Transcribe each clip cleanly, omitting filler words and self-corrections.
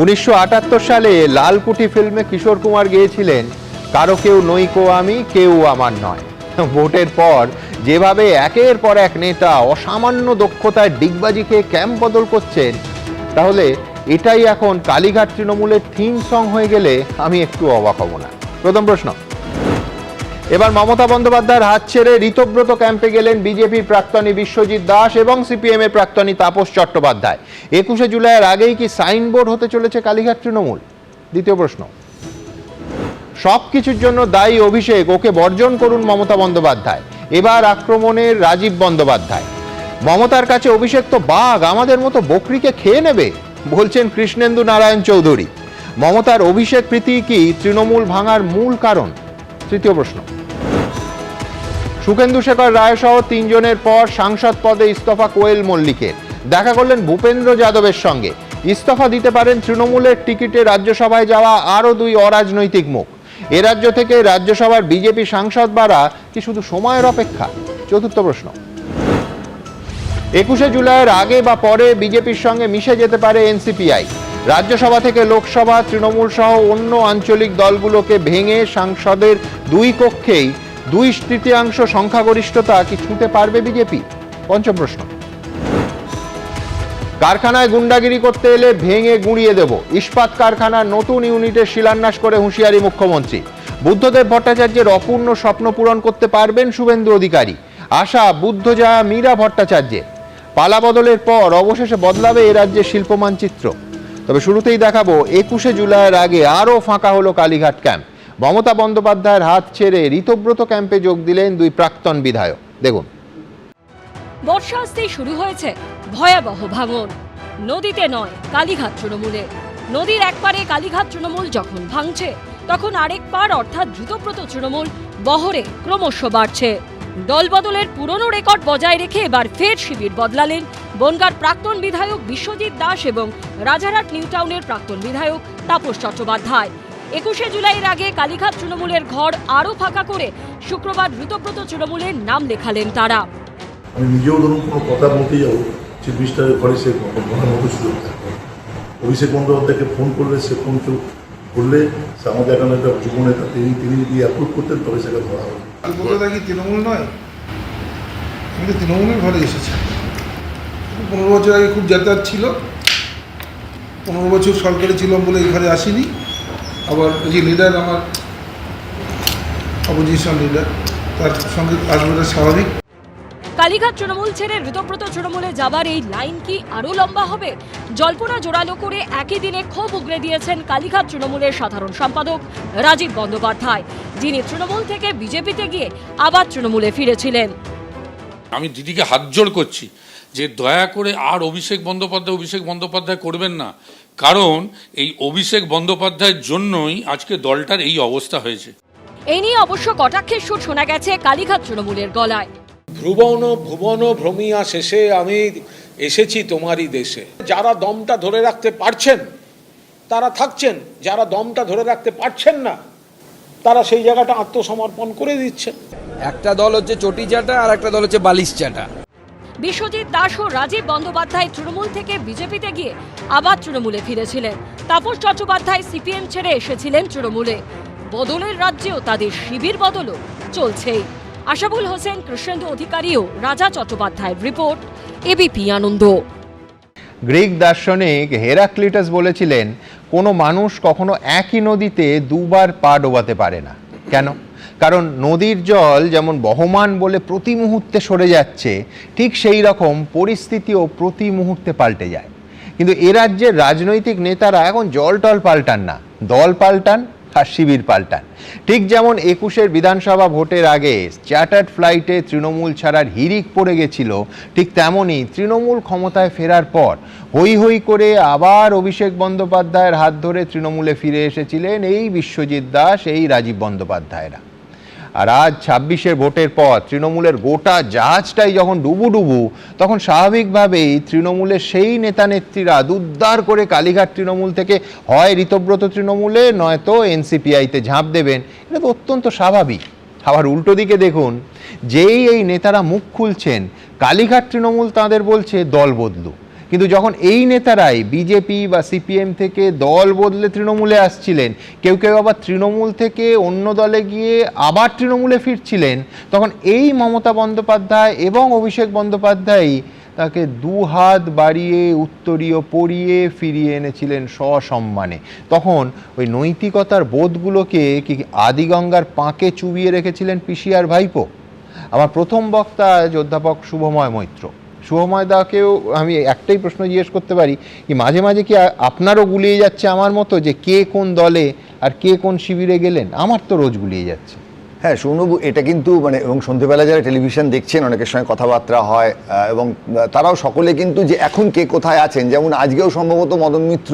1978 সালে লালকুঠি ফিল্মে কিশোর কুমার গেয়েছিলেন, কারো কেউ নইকো আমি, কেউ আমার নয়। ভোটের পর যেভাবে একের পর এক নেতা অসামান্য দক্ষতায় ডিগবাজিকে ক্যাম্প বদল করছেন, তাহলে এটাই এখন কালীঘাট তৃণমূলের থিম সং হয়ে গেলে আমি একটু অবাক হব না। প্রথম প্রশ্ন, এবার মমতা বন্দ্যোপাধ্যায়ের হাত ছেড়ে ঋতব্রত ক্যাম্পে গেলেন বিজেপির প্রাক্তনী বিশ্বজিৎ দাস এবং সিপিএম এর প্রাক্তনী তাপস চট্টোপাধ্যায়। 21শে জুলাইয়ের আগেই কি সাইনবোর্ড হতে চলেছে কালীঘাট তৃণমূল? দ্বিতীয় প্রশ্ন, সবকিছুর জন্য দায়ী অভিষেক, ওকে বর্জন করুন মমতা বন্দ্যোপাধ্যায়। এবার আক্রমণের রাজীব বন্দ্যোপাধ্যায়। মমতার কাছে অভিষেক তো বাঘ, আমাদের মতো বকরিকে খেয়ে নেবে, বলছেন কৃষ্ণেন্দু নারায়ণ চৌধুরী। মমতার অভিষেক প্রীতি কি তৃণমূল ভাঙার মূল কারণ? তৃতীয় প্রশ্ন, সুখেন্দু শেখর রায় সহ 3 জনের পর সাংসদ পদে ইস্তফা কোয়েল মল্লিকের। দেখা করলেন ভূপেন্দ্র যাদবের সঙ্গে। ইস্তফা দিতে পারেন তৃণমূলের টিকিটে রাজ্যসভায় যাওয়া আরো 2 অরাজনৈতিক মুখ। এ রাজ্য থেকে রাজ্যসভার বিজেপি সাংসদ বাড়া কি শুধু সময়ের অপেক্ষা? চতুর্থ প্রশ্ন, 21শে জুলাইয়ের আগে বা পরে বিজেপির সঙ্গে মিশে যেতে পারে এনসিপিআই। রাজ্যসভা থেকে লোকসভা, তৃণমূল সহ অন্য আঞ্চলিক দলগুলোকে ভেঙে সংসদের 2 কক্ষেই 2/3 সংখ্যাগরিষ্ঠতা কি ছুঁতে পারবে বিজেপি? পঞ্চম প্রশ্ন, কারখানায় গুন্ডাগিরি করতে এলে ভেঙে গুঁড়িয়ে দেব, ইস্পাত কারখানার নতুন ইউনিটের শিলান্যাস করে হুঁশিয়ারি মুখ্যমন্ত্রী। বুদ্ধদেব ভট্টাচার্যের অপূর্ণ স্বপ্ন পূরণ করতে পারবেন শুভেন্দু অধিকারী, আশা বুদ্ধজয়া মীরা ভট্টাচার্যের। পালা বদলের পর অবশেষে বদলাবে এ রাজ্যের শিল্প মানচিত্র। তবে শুরুতেই দেখাবো 21শে জুলাইয়ের আগে আরও ফাঁকা হলো কালীঘাট ক্যাম্প। মমতা বন্দ্যোপাধ্যায়ের হাত ছেড়ে ঋতব্রত ক্যাম্পে যোগ দিলেন 2 প্রাক্তন বিধায়ক। দেখুন, বর্ষা আসতেই শুরু হয়েছে ভয়াবহ ভাঙন। নদীতে নয়, কালীঘাট তৃণমূলে। নদীর একপারে কালীঘাট তৃণমূল যখন ভাঙছে, তখন আরেক পার অর্থাৎ ঋতব্রত তৃণমূল বহরে ক্রমশ বাড়ছে। দলবদলের পুরনো রেকর্ড বজায় রেখে এবার ফের শিবির বদলালেন বনগাঁর প্রাক্তন বিধায়ক বিশ্বজিৎ দাস এবং রাজারহাট নিউ টাউনের প্রাক্তন বিধায়ক তাপস চট্টোপাধ্যায়। 21শে জুলাইয়ের আগে কালীঘাট তৃণমূলের ঘর আরও ফাঁকা করে শুক্রবার ঋতব্রত তৃণমূলের নাম লেখালেন তারা। আমি নিজেও ধরুন কোনো কথা বলতে যাবো, চিফ মিনিস্টারের ঘরে সে ঘরের মতো সুযোগ থাকবে। অভিষেক বন্দ্যোপাধ্যায়কে ফোন করলে সে ফোন করলে সে আমাদের এখানে একটা যুব নেতা, তিনি গিয়ে অ্যাপ্রুভ করতেন, তবে সেটা ধরা হবে। বলতে কি তৃণমূল নয়, আমি তো তৃণমূলের ঘরে এসেছি। 15 বছর আগে খুব যাতায়াত ছিল, 15 বছর সরকারে ছিলাম বলে এই ঘরে আসিনি। আবার যে লিডার আমার অপোজিশন লিডার, তার সঙ্গে আসবেটা স্বাভাবিক। কালীঘাট তৃণমূল ছেড়ে ঋতব্রত তৃণমূলে যাবার এই লাইন কি আরও লম্বা হবে? জল্পনা জোরালো করে একই দিনে ক্ষোভ উগরে দিয়েছেন কালীঘাট তৃণমূলের সাধারণ সম্পাদক রাজীব বন্দ্যোপাধ্যায়, যিনি তৃণমূল থেকে বিজেপিতে গিয়ে আবার তৃণমূলে ফিরেছিলেন। আমি দিদিকে হাত জোড় করছি যে দয়া করে আর অভিষেক বন্দ্যোপাধ্যায় করবেন না, কারণ এই অভিষেক বন্দ্যোপাধ্যায়ের জন্যই আজকে দলটার এই অবস্থা হয়েছে। এই নিয়ে অবশ্য কটাক্ষের সুর শোনা গেছে কালীঘাট তৃণমূলের গলায়। ভুবন ভ্রমিয়া শেষে আমি এসেছি তোমারই দেশে। যারা দমটা ধরে রাখতে পারছেন তারা থাকছেন, যারা দমটা ধরে রাখতে পারছেন না তারা সেই জায়গাটা আত্মসমর্পণ করে দিচ্ছেন। একটা দল হচ্ছে চটি চাটা আর একটা দল হচ্ছে বালিশ চাটা। বিশ্বজিৎ দাস ও রাজীব বন্দ্যোপাধ্যায় তৃণমূল থেকে বিজেপিতে গিয়ে আবার তৃণমূলে ফিরেছিলেন। তাপস চট্টোপাধ্যায় সিপিএম ছেড়ে এসেছিলেন তৃণমূলে। বদলের রাজ্যেও তাদের শিবির বদলও চলছেই। আশাবুল হোসেন, কৃষ্ণেন্দু অধিকারী ও রাজা চট্টোপাধ্যায়ের রিপোর্ট, এবিপি আনন্দ। গ্রিক দার্শনিক হেরাক্লিটাস বলেছিলেন, কোনো মানুষ কখনো একই নদীতে 2 বার পা ডোবাতে পারে না। কেন? কারণ নদীর জল যেমন বহমান বলে প্রতি মুহূর্তে সরে যাচ্ছে, ঠিক সেই রকম পরিস্থিতিও প্রতি মুহূর্তে পাল্টে যায়। কিন্তু এ রাজ্যের রাজনৈতিক নেতারা এখন জল টল পাল্টান না, দল পাল্টান আর শিবির পাল্টান। ঠিক যেমন 21শের বিধানসভা ভোটের আগে চার্টার্ড ফ্লাইটে তৃণমূল ছাড়ার হিড়িক পড়ে গেছিল, ঠিক তেমনই তৃণমূল ক্ষমতায় ফেরার পর হই হই করে আবার অভিষেক বন্দ্যোপাধ্যায়ের হাত ধরে তৃণমূলে ফিরে এসেছিলেন এই বিশ্বজিৎ দাস, এই রাজীব বন্দ্যোপাধ্যায়রা। আর আজ 26শের ভোটের পর তৃণমূলের গোটা জাহাজটাই যখন ডুবু, তখন স্বাভাবিকভাবেই তৃণমূলের সেই নেতা নেত্রীরা দুদ্দার করে কালীঘাট তৃণমূল থেকে হয় ঋতব্রত তৃণমূলে নয়তো এনসিপিআইতে ঝাঁপ দেবেন। এটা তো অত্যন্ত স্বাভাবিক। আবার উল্টো দিকে দেখুন, যেই এই নেতারা মুখ খুলছেন, কালীঘাট তৃণমূল তাঁদের বলছে দল বদলু। কিন্তু যখন এই নেতারাই বিজেপি বা সিপিএম থেকে দল বদলে তৃণমূলে আসছিলেন, কেউ কেউ আবার তৃণমূল থেকে অন্য দলে গিয়ে আবার তৃণমূলে ফিরছিলেন, তখন এই মমতা বন্দ্যোপাধ্যায় এবং অভিষেক বন্দ্যোপাধ্যায়ই তাকে দুহাত বাড়িয়ে উত্তরীয় পরিয়ে ফিরিয়ে এনেছিলেন সসম্মানে। তখন ওই নৈতিকতার বোধগুলোকে কি আদিগঙ্গার পাঁকে চুবিয়ে রেখেছিলেন পিসি আর ভাইপো? আমার প্রথম বক্তা আজ অধ্যাপক শুভময় মৈত্র। শুভময় দাকেও আমি একটাই প্রশ্ন জিজ্ঞেস করতে পারি, কি মাঝে মাঝে কি আপনারও গুলিয়ে যাচ্ছে আমার মতো যে কে কোন দলে আর কে কোন শিবিরে গেলেন? আমার তো রোজ গুলিয়ে যাচ্ছে। হ্যাঁ শুনবাবু, এটা কিন্তু এবং সন্ধ্যেবেলা যারা টেলিভিশন দেখছেন অনেকের সঙ্গে কথাবার্তা হয় এবং তারাও সকলে কিন্তু যে এখন কে কোথায় আছেন, যেমন আজকেও সম্ভবত মদন মিত্র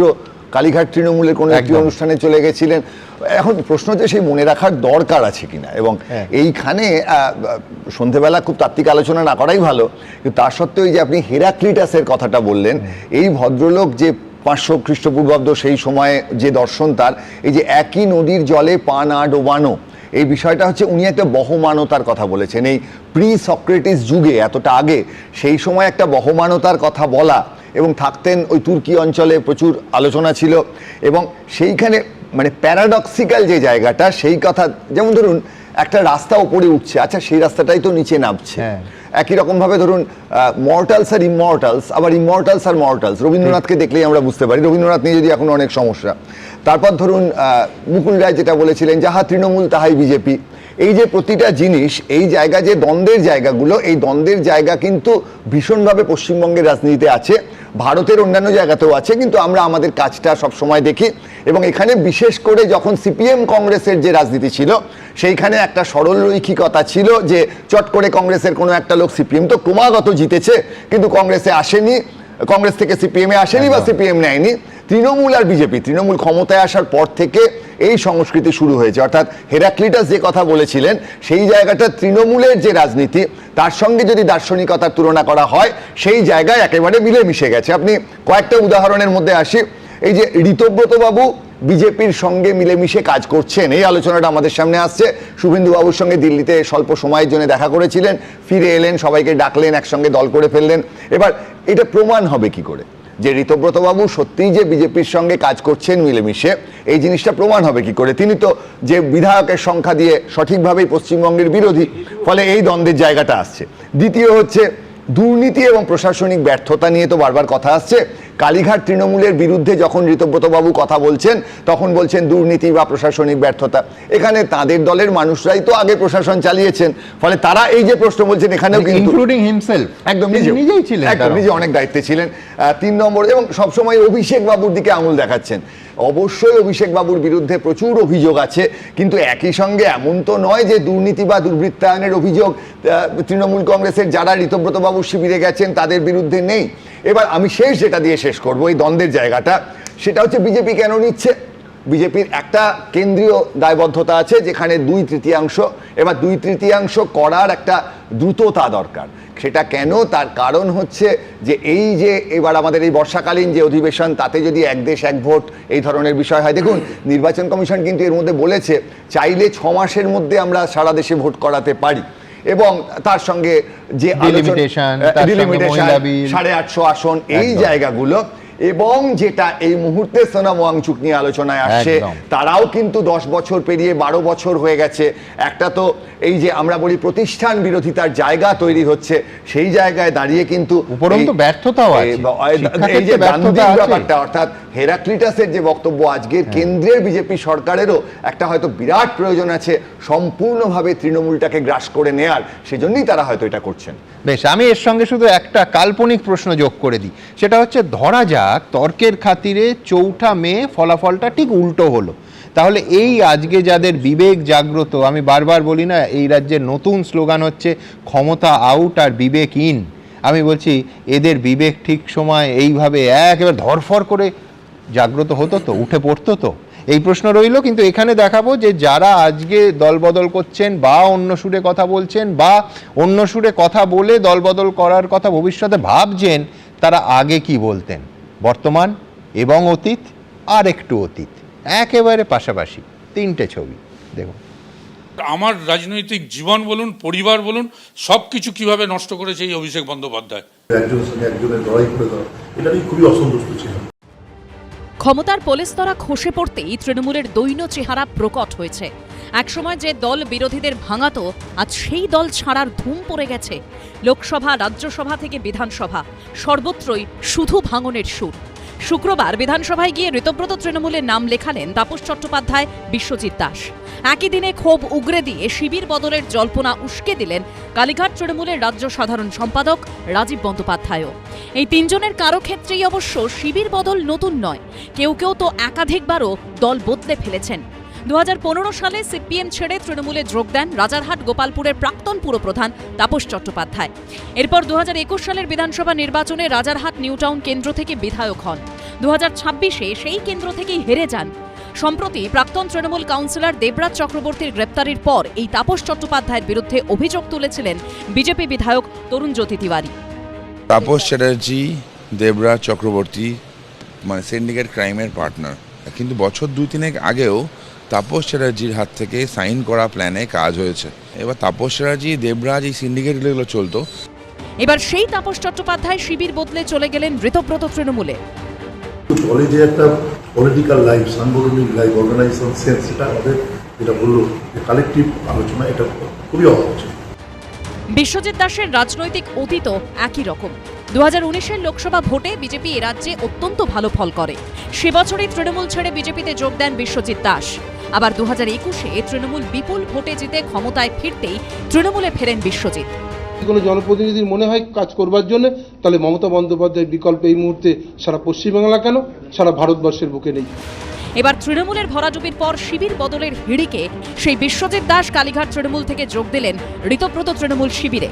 কালীঘাট তৃণমূলের কোনো একটি অনুষ্ঠানে চলে গেছিলেন। এখন প্রশ্ন হচ্ছে সেই মনে রাখার দরকার আছে কিনা, এবং এইখানে সন্ধ্যেবেলা খুব তাত্ত্বিক আলোচনা না করাই ভালো, কিন্তু তার সত্ত্বেও যে আপনি হেরাক্লিটাসের কথাটা বললেন, এই ভদ্রলোক যে 500 খ্রিস্টপূর্বাব্দ সেই সময়ে যে দর্শন তার, এই যে একই নদীর জলে পা না ডোবানো, এই বিষয়টা হচ্ছে উনি একটা বহমানতার কথা বলেছেন। এই প্রি সক্রেটিস যুগে, এতটা আগে, সেই সময় একটা বহমানতার কথা বলা, এবং থাকতেন ওই তুর্কি অঞ্চলে, প্রচুর আলোচনা ছিল, এবং সেইখানে মানে প্যারাডক্সিক্যাল যে জায়গাটা, সেই কথা, যেমন ধরুন একটা রাস্তা উপরে উঠছে, আচ্ছা সেই রাস্তাটাই তো নিচে নামছে। একই রকমভাবে ধরুন মর্টালস আর ইমর্টালস, আবার ইমর্টালস আর মর্টালস, রবীন্দ্রনাথকে দেখলেই আমরা বুঝতে পারি, রবীন্দ্রনাথ নিয়ে যদি এখন অনেক সমস্যা। তারপর ধরুন মুকুল রায় যেটা বলেছিলেন, যাহা তৃণমূল তাহাই বিজেপি। এই যে প্রতিটা জিনিস, এই জায়গা যে দ্বন্দ্বের জায়গাগুলো, এই দ্বন্দ্বের জায়গা কিন্তু ভীষণভাবে পশ্চিমবঙ্গের রাজনীতিতে আছে, ভারতের অন্যান্য জায়গাতেও আছে, কিন্তু আমরা আমাদের কাজটা সবসময় দেখি। এবং এখানে বিশেষ করে যখন সিপিএম কংগ্রেসের যে রাজনীতি ছিল, সেইখানে একটা সরল রৈখিকতা ছিল যে চট করে কংগ্রেসের কোনো একটা লোক, সিপিএম তো ক্রমাগত জিতেছে কিন্তু কংগ্রেসে আসেনি, কংগ্রেস থেকে সিপিএমে আসেনি বা সিপিএম নেয়নি, তৃণমূল আর বিজেপি, তৃণমূল ক্ষমতায় আসার পর থেকে এই সংস্কৃতি শুরু হয়েছে। অর্থাৎ হেরাক্লিটাস যে কথা বলেছিলেন, সেই জায়গাটা তৃণমূলের যে রাজনীতি, তার সঙ্গে যদি দার্শনিকতার তুলনা করা হয়, সেই জায়গায় একেবারে মিলেমিশে গেছে। আপনি কয়েকটা উদাহরণের মধ্যে আসি, এই যে ঋতব্রত বাবু বিজেপির সঙ্গে মিলেমিশে কাজ করছেন, এই আলোচনাটা আমাদের সামনে আসছে। শুভেন্দু বাবুর সঙ্গে দিল্লিতে স্বল্প সময়ের জন্য দেখা করেছিলেন, ফিরে এলেন, সবাইকে ডাকলেন, একসঙ্গে দল করে ফেললেন। এবার এটা প্রমাণ হবে কি করে যে ঋতব্রত বাবু সত্যিই যে বিজেপির সঙ্গে কাজ করছেন মিলেমিশে, এই জিনিসটা প্রমাণ হবে কি করে? তিনি তো যে বিধায়কের সংখ্যা দিয়ে সঠিকভাবেই পশ্চিমবঙ্গের বিরোধী, ফলে এই দ্বন্দ্বের জায়গাটা আসছে। দ্বিতীয় হচ্ছে দুর্নীতি এবং প্রশাসনিক ব্যর্থতা নিয়ে তো বারবার কথা আসছে। কালীঘাট তৃণমূলের বিরুদ্ধে যখন ঋতব্রতবাবু কথা বলছেন, তখন বলছেন দুর্নীতি বা প্রশাসনিক ব্যর্থতা। এখানে তাদের দলের মানুষরাই তো আগে প্রশাসন চালিয়েছেন, ফলে তারা এই যে প্রশ্ন বলছেন, এখানেও কিন্তু ইনক্লুডিং হিমসেলফ, একদম নিজেই ছিলেন, একদম নিজে অনেক দায়িত্বে ছিলেন। 3 নম্বর, এবং সবসময় অভিষেক বাবুর দিকে আঙুল দেখাচ্ছেন। অবশ্যই অভিষেক বাবুর বিরুদ্ধে প্রচুর অভিযোগ আছে, কিন্তু একই সঙ্গে এমন তো নয় যে দুর্নীতি বা দুর্বৃত্তায়নের অভিযোগ তৃণমূল কংগ্রেসের যারা ঋতব্রত বাবুর শিবিরে গেছেন তাদের বিরুদ্ধে নেই। এবার আমি যেটা দিয়ে শেষ করবো এই দ্বন্দ্বের জায়গাটা, সেটা হচ্ছে বিজেপি কেন নিচ্ছে। বিজেপির একটা কেন্দ্রীয় দায়বদ্ধতা আছে, যেখানে 2/3, এবার 2/3 করার একটা দ্রুততা দরকার। সেটা কেন? তার কারণ হচ্ছে যে এই যে এবার আমাদের এই বর্ষাকালীন যে অধিবেশন, তাতে যদি এক দেশ এক ভোট এই ধরনের বিষয় হয়, দেখুন নির্বাচন কমিশন কিন্তু এর মধ্যে বলেছে চাইলে 6 মাসের মধ্যে আমরা সারা দেশে ভোট করাতে পারি, এবং তার সঙ্গে যে ডিলিমিটেশন 850 আসন, এই জায়গাগুলো, এবং যেটা এই মুহূর্তে সোনাম ওয়াংচুক নিয়ে আলোচনায় আসছে, তারাও কিন্তু 10 বছর পেরিয়ে 12 বছর হয়ে গেছে। একটা তো এই যে আমরা বলি প্রতিষ্ঠান বিরোধিতার জায়গা তৈরি হচ্ছে, সেই জায়গায় দাঁড়িয়ে কিন্তু উপরন্তু ব্যর্থতাও আছে, এই যে গান্ধীর ব্যাপারটা, অর্থাৎ হেরাক্লিটাসের যে বক্তব্য, আজকের কেন্দ্রের বিজেপি সরকারেরও একটা হয়তো বিরাট প্রয়োজন আছে সম্পূর্ণভাবে তৃণমূলটাকে গ্রাস করে নেয়ার, সেজন্যই তারা হয়তো এটা করছেন। বেশ, আমি এর সঙ্গে শুধু একটা কাল্পনিক প্রশ্ন যোগ করে দিই, সেটা হচ্ছে ধরা যাক তর্কের খাতিরে 4 মে ফলাফলটা ঠিক উল্টো হলো, তাহলে এই আজকে যাদের বিবেক জাগ্রত, আমি বারবার বলি না এই রাজ্যের নতুন স্লোগান হচ্ছে ক্ষমতা আউট আর বিবেক ইন, আমি বলছি এদের বিবেক ঠিক সময় এইভাবে একেবারে ধরফর করে জাগ্রত হতো তো, উঠে পড়তো তো? এই প্রশ্ন রইল। কিন্তু এখানে দেখাবো যে যারা আজকে দলবদল করছেন বা অন্য সুরে কথা বলছেন বা অন্য সুরে কথা বলে দলবদল করার কথা ভবিষ্যতে ভাবছেন, তারা আগে কি বলতেন, বর্তমান এবং অতীত আর একটু অতীত একেবারে পাশাপাশি 3টে ছবি দেখুন। আমার রাজনৈতিক জীবন বলুন, পরিবার বলুন, সব কিছু কীভাবে নষ্ট করেছে এই অভিষেক বন্দ্যোপাধ্যায়। একজনের সঙ্গে একজনের লড়াই করে দেওয়া, এটা নিয়ে খুবই অসন্তুষ্ট ছিলাম। ক্ষমতার পলেস্তরা খসে পড়তেই তৃণমূলের দৈন্য চেহারা প্রকট হয়েছে। একসময় যে দল বিরোধীদের ভাঙাতো, আজ সেই দল ছাড়ার ধুম পড়ে গেছে। লোকসভা, রাজ্যসভা থেকে বিধানসভা, সর্বত্রই শুধু ভাঙনের সুর। শুক্রবার বিধানসভায় গিয়ে ঋতব্রত তৃণমূলের নাম লেখালেন তাপস চট্টোপাধ্যায়, বিশ্বজিৎ দাস। একই দিনে ক্ষোভ উগরে দিয়ে শিবির বদলের জল্পনা উস্কে দিলেন কালীঘাট তৃণমূলের রাজ্য সাধারণ সম্পাদক রাজীব বন্দ্যোপাধ্যায়ও। এই তিনজনের কারো ক্ষেত্রেই অবশ্য শিবির বদল নতুন নয়, কেউ কেউ তো একাধিকবারও দল বদলে ফেলেছেন। 2015 সালে সিপিএম ছেড়ে তৃণমূলে যোগ দেন রাজারহাট গোপালপুরের প্রাক্তন পুরপ্রধান তাপস চট্টোপাধ্যায়। এরপর 2021 সালের বিধানসভা নির্বাচনে রাজারহাট নিউটাউন কেন্দ্র থেকে বিধায়ক হন। 2026-এ সেই কেন্দ্র থেকেই হেরে যান। সম্প্রতি প্রাক্তন তৃণমূল কাউন্সিলর দেবরাজ চক্রবর্তীর গ্রেপ্তারির পর এই তাপস চট্টোপাধ্যায়ের বিরুদ্ধে অভিযোগ তুলেছিলেন বিজেপি বিধায়ক তরুণ জ্যোতি তিওয়ারি। তাপস চ্যাটার্জি, দেবরাজ চক্রবর্তী মানে সিন্ডিকেট ক্রাইমের পার্টনার, কিন্তু বছর 2-3 আগেও তাপস চ্যাটার্জির হাত থেকে সাইন করা প্ল্যানে কাজ হয়েছে। এবার তাপস চ্যাটার্জি, দেবরাজ, এই সিন্ডিকেটগুলো চলতো। এবার সেই তাপস চট্টোপাধ্যায় শিবির বদলে চলে গেলেন ঋতব্রত তৃণমূলে। দলে যে একটা পলিটিক্যাল লাইফ, সাংগঠনিক লাইফ, অর্গানাইজেশন সেন্স, সেটা আমাদের যেটা বললো কালেকটিভ আলোচনা, এটা খুবই অভাব ছিল। বিশ্বজিৎ দাসের রাজনৈতিক অতীতও একই রকম। 2019-এর লোকসভা ভোটে বিজেপি এ রাজ্যে অত্যন্ত ভালো ফল করে। সে বছরই তৃণমূল ছেড়ে বিজেপিতে যোগ দেন বিশ্বজিৎ দাস। আবার 2021-এ তৃণমূল বিপুল ভোটে জিতে ক্ষমতায় ফিরতেই তৃণমূলে ফেরেন বিশ্বজিৎ। কোনো জনপ্রতিনিধির মনে হয় কাজ করবার জন্য, তাহলে মমতা বন্দ্যোপাধ্যায়ের বিকল্প এই মুহূর্তে সারা পশ্চিমবাংলা কেন, সারা ভারতবর্ষের বুকে নেই। এবার তৃণমূলের ভরাডুবির পর শিবির বদলের হিড়িকে সেই বিশ্বজিৎ দাস কালীঘাট তৃণমূল থেকে যোগ দিলেন ঋতব্রত তৃণমূল শিবিরে।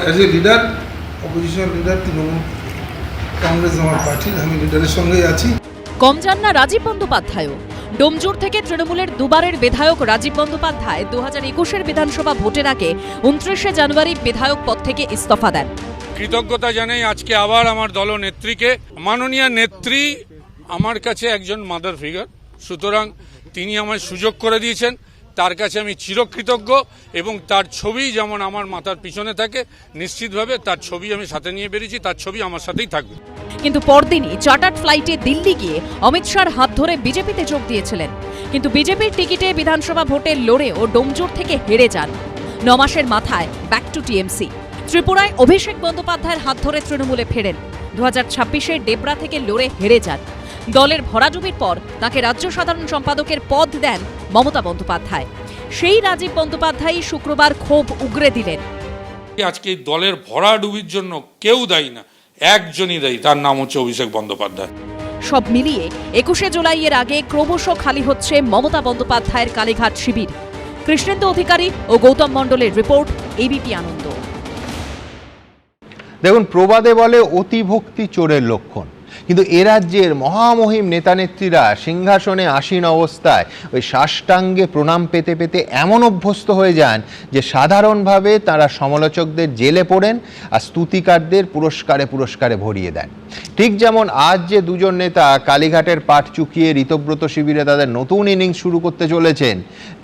As a leader, opposition leader, Trinamool Congress আমার পার্টির, আমি লিডারের সঙ্গেই আছি। কম যান না রাজীব বন্দ্যোপাধ্যায়ও। ডোমজুর থেকে তৃণমূলের দুবারের বিধায়ক রাজীব বন্দ্যোপাধ্যায় 2021-এর বিধানসভা ভোটের আগে 29শে জানুয়ারি বিধায়ক পদ থেকে ইস্তফা দেন। কৃতজ্ঞতা জানাই আজকে আবার আমার দলনেত্রীকে। মাননীয় নেত্রী আমার কাছে একজন মাদার ফিগার, সুতরাং তিনি আমায় সুযোগ করে দিয়েছেন, তার কাছে আমি চিরকৃতজ্ঞ। এবং তার ছবি যেমন আমার মাথার পিছনে থাকে, নিশ্চিতভাবে তার ছবি আমি সাথে নিয়ে বেরিয়েছি, তার ছবি আমার সাথেই থাকবে। কিন্তু পরদিনই চার্টার্ড ফ্লাইটে দিল্লি গিয়ে অমিত শাহর হাত ধরে বিজেপিতে যোগ দিয়েছিলেন। কিন্তু বিজেপির টিকিটে বিধানসভা ভোটে লড়েও ডোমজুর থেকে হেরে যান। 9 মাসের মাথায় ব্যাক টু টিএমসি। ত্রিপুরায় অভিষেক বন্দ্যোপাধ্যায়ের হাত ধরে তৃণমূলে ফেরেন। 2026-এ ডেবরা থেকে লড়ে হেরে যান। দলের ভরাডুবির পর তাকে রাজ্য সাধারণ সম্পাদকের পদ দেন মমতা বন্দ্যোপাধ্যায়। সেই রাজীব বন্দ্যোপাধ্যায় শুক্রবার ক্ষোভ উগরে দিলেন। আজকে এই দলের ভরাডুবির জন্য কেউ দায়ী না, একজনই দায়ী, তার নাম হচ্ছে অভিষেক বন্দ্যোপাধ্যায়। সব মিলিয়ে 21শে জুলাইয়ের আগে ক্রমশ খালি হচ্ছে মমতা বন্দ্যোপাধ্যায়ের কালীঘাট শিবির। কৃষ্ণেন্দু অধিকারী ও গৌতম মণ্ডলের রিপোর্ট, এবিপি আনন্দ। দেখুন, প্রবাদে বলে অতি ভক্তি চোরের লক্ষণ, কিন্তু এ রাজ্যের মহামহিম নেতানেত্রীরা সিংহাসনে আসীন অবস্থায় ওই সাষ্টাঙ্গে প্রণাম পেতে পেতে এমন অভ্যস্ত হয়ে যান যে সাধারণভাবে তারা সমালোচকদের জেলে পড়েন আর স্তুতিকারদের পুরস্কারে পুরস্কারে ভরিয়ে দেন। ঠিক যেমন আজ যে দুজন নেতা কালীঘাটের পাট চুকিয়ে ঋতব্রত শিবিরে তাদের নতুন ইনিংস শুরু করতে চলেছেন,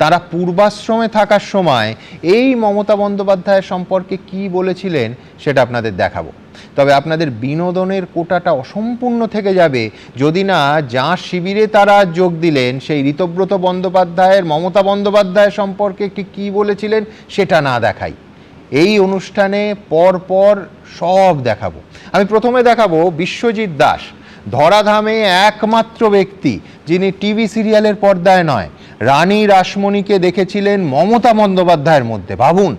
তারা পূর্বাশ্রমে থাকার সময় এই মমতা বন্দ্যোপাধ্যায়ের সম্পর্কে কি বলেছিলেন সেটা আপনাদের দেখাবো। তবে আপনাদের বিনোদনের কোটাটা অসম্পূর্ণ থেকে যাবে যদি না যার শিবিরে তারা যোগ দিলেন সেই ঋতব্রত বন্দ্যোপাধ্যায়ের মমতা বন্দ্যোপাধ্যায় সম্পর্কে ঠিক কী বলেছিলেন সেটা না দেখাই। এই অনুষ্ঠানে পর পর সব দেখাবো। আমি প্রথমে দেখাবো বিশ্বজিৎ দাস, ধরাধামে একমাত্র ব্যক্তি যিনি টিভি সিরিয়ালের পর্দায় নয়, রানী রাসমণিকে দেখেছিলেন মমতা বন্দ্যোপাধ্যায়ের মধ্যে। ভাবুন,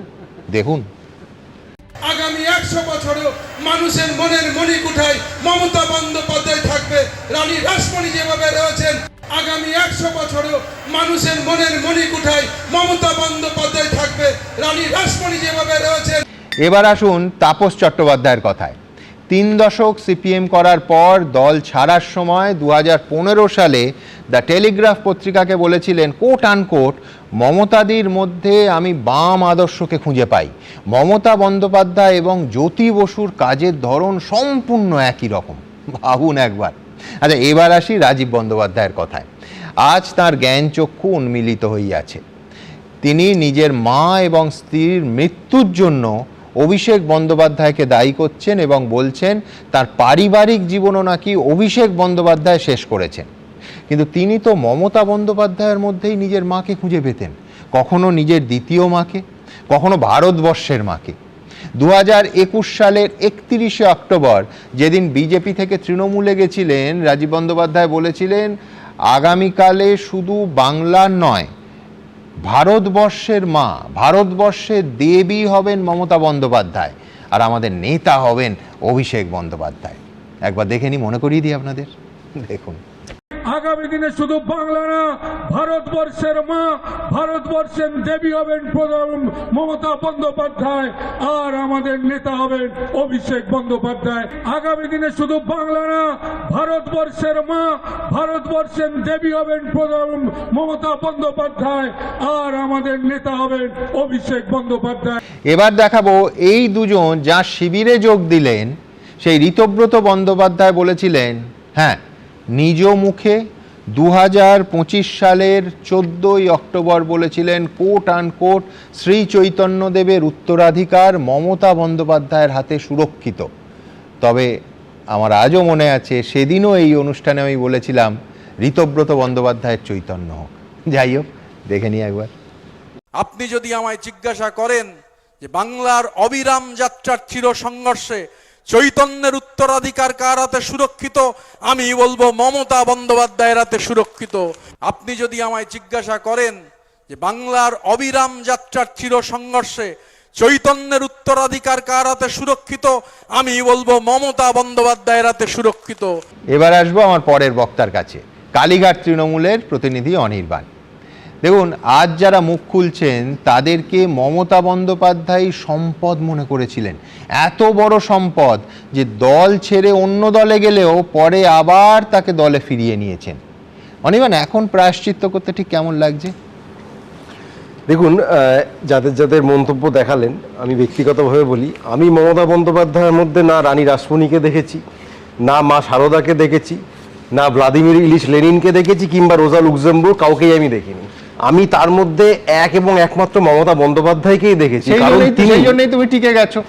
দেখুন। আগামী 100 বছরেও মানুষের মনের মণিকুঠায় মমতা বন্দ্যোপাধ্যায় থাকবে। রানী রাসমণি যেভাবে রয়েছেন, আগামী 100 বছরেও মানুষের মনের মণিকুঠায় মমতা বন্দ্যোপাধ্যায় থাকবে। রানী রাসমণি যেভাবে রয়েছেন। এবার আসুন তাপস চট্টোপাধ্যায়ের কথায়। 3 দশক সিপিএম করার পর দল ছাড়ার সময় 2015 সালে দ্য টেলিগ্রাফ পত্রিকাকে বলেছিলেন কোট আনকোট, মমতাদির মধ্যে আমি বাম আদর্শকে খুঁজে পাই। মমতা বন্দ্যোপাধ্যায় এবং জ্যোতি বসুর কাজের ধরন সম্পূর্ণ একই রকম। ভাবুন একবার। আচ্ছা, এবার আসি রাজীব বন্দ্যোপাধ্যায়ের কথায়। আজ তার জ্ঞান চক্ষু উন্মিলিত হইয়াছে। তিনি নিজের মা এবং স্ত্রীর মৃত্যুর জন্য অভিষেক বন্দ্যোপাধ্যায়কে দায়ী করছেন এবং বলছেন তার পারিবারিক জীবনও নাকি অভিষেক বন্দ্যোপাধ্যায় শেষ করেছেন। কিন্তু তিনি তো মমতা বন্দ্যোপাধ্যায়ের মধ্যেই নিজের মাকে খুঁজে পেতেন, কখনো নিজের দ্বিতীয় মাকে, কখনো ভারতবর্ষের মাকে। 2021 সালের 31শে অক্টোবর যেদিন বিজেপি থেকে তৃণমূলে গেছিলেন, রাজীব বন্দ্যোপাধ্যায় বলেছিলেন আগামীকালে শুধু বাংলার নয়, ভারতবর্ষের মা, ভারতবর্ষের দেবী হবেন মমতা বন্দ্যোপাধ্যায়, আর আমাদের নেতা হবেন অভিষেক বন্দ্যোপাধ্যায়। একবার দেখে নি, মনে করিয়ে দিই আপনাদের, দেখুন। আগামী দিনে শুধু বাংলা না, ভারতবর্ষের মা, ভারতবর্ষের দেবী হবেন মমতা বন্দ্যোপাধ্যায়, আর আমাদের নেতা হবেন অভিষেক বন্দ্যোপাধ্যায়। আগামী দিনে শুধু বাংলা না, ভারতবর্ষের মা, ভারতবর্ষের দেবী হবেন মমতা বন্দ্যোপাধ্যায়, আর আমাদের নেতা হবেন অভিষেক বন্দ্যোপাধ্যায়। এবার দেখাবো এই দুজন যা শিবিরে যোগ দিলেন, সেই ঋতব্রত বন্দ্যোপাধ্যায় বলেছিলেন, হ্যাঁ, নিজ মুখে 2025 সালের 14ই অক্টোবর বলেছিলেন কোট আনকোট শ্রী চৈতন্যদেবের উত্তরাধিকার মমতা বন্দ্যোপাধ্যায়ের হাতে সুরক্ষিত। তবে আমার আজও মনে আছে সেদিনও এই অনুষ্ঠানে আমি বলেছিলাম ঋতব্রত বন্দ্যোপাধ্যায়ের চৈতন্য হোক। যাই হোক, দেখে নিই একবার। আপনি যদি আমায় জিজ্ঞাসা করেন যে বাংলার অবিরাম যাত্রার চির সংঘর্ষে চৈতন্যের উত্তরাধিকার কার হাতে সুরক্ষিত, আমি বলবো মমতা বন্দ্যোপাধ্যায়ের হাতে সুরক্ষিত। আপনি যদি আমায় জিজ্ঞাসা করেন যে বাংলার অবিরাম যাত্রার চির সংঘর্ষে চৈতন্যের উত্তরাধিকার কার হাতে সুরক্ষিত, আমি বলবো মমতা বন্দ্যোপাধ্যায়ের হাতে সুরক্ষিত। এবার আসবো আমার পরের বক্তার কাছে, কালীঘাট তৃণমূলের প্রতিনিধি অনির্বাণ। দেখুন, আজ যারা মুখ খুলছেন তাদেরকে মমতা বন্দ্যোপাধ্যায় সম্পদ মনে করেছিলেন, এত বড় সম্পদ যে দল ছেড়ে অন্য দলে গেলেও পরে আবার তাকে দলে ফিরিয়ে নিয়েছেন। অনির্বাণ, এখন প্রায়শ্চিত্ত করতে ঠিক কেমন লাগছে? দেখুন, যাদের যাদের মন্তব্য দেখালেন, আমি ব্যক্তিগতভাবে বলি, আমি মমতা বন্দ্যোপাধ্যায়ের মধ্যে না রানী রাসমণিকে দেখেছি, না মা শারদাকে দেখেছি, না ভ্লাদিমির ইলিশ লেনিনকে দেখেছি, কিংবা রোজা লুক্সেমবুর্গ, কাউকেই আমি দেখিনি। আমি তার মধ্যে এক এবং একমাত্র মমতা বন্দ্যোপাধ্যায়কেই দেখেছি। সেই জন্যই তুমি টিকে গেছো।